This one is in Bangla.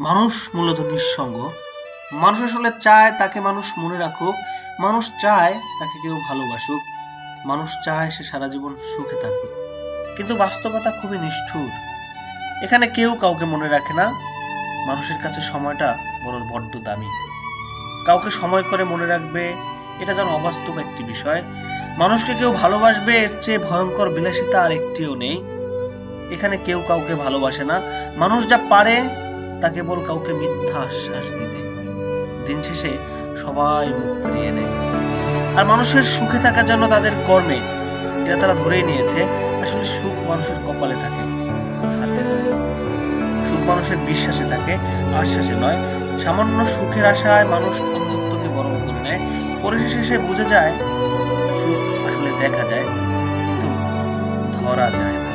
মানুষ মূলত নিঃসঙ্গ। মানুষ আসলে চায় তাকে মানুষ মনে রাখুক, মানুষ চায় তাকে কেউ ভালোবাসুক, মানুষ চায় সে সারা জীবন সুখে থাকুক। কিন্তু বাস্তবতা খুবই নিষ্ঠুর। এখানে কেউ কাউকে মনে রাখে না। মানুষের কাছে সময়টা বড্ড দামি। কাউকে সময় করে মনে রাখবে এটা যেন অবাস্তব একটি বিষয়। মানুষকে কেউ ভালোবাসবে এর চেয়ে ভয়ঙ্কর বিলাসিতা আর একটিও নেই। এখানে কেউ কাউকে ভালোবাসে না। মানুষ যা পারে তা কেবল কাউকে মিথ্যা আশ্বাস দিতে। দিন শেষে সবাই মুখ ফিরিয়ে নেয়। আর মানুষের সুখে থাকার জন্য তাদের কর্মে এটা তারা ধরেই নিয়েছে। আসলে সুখ মানুষের কপালে থাকে, হাতে নয়। সুখ মানুষের বিশ্বাসে থাকে, আশ্বাসে নয়। সামান্য সুখের আশায় মানুষ বন্ধুত্বকে বরণ করে নেয়। পরিশেষে বুঝে যায় সুখ আসলে দেখা যায়, কিন্তু ধরা যায় না।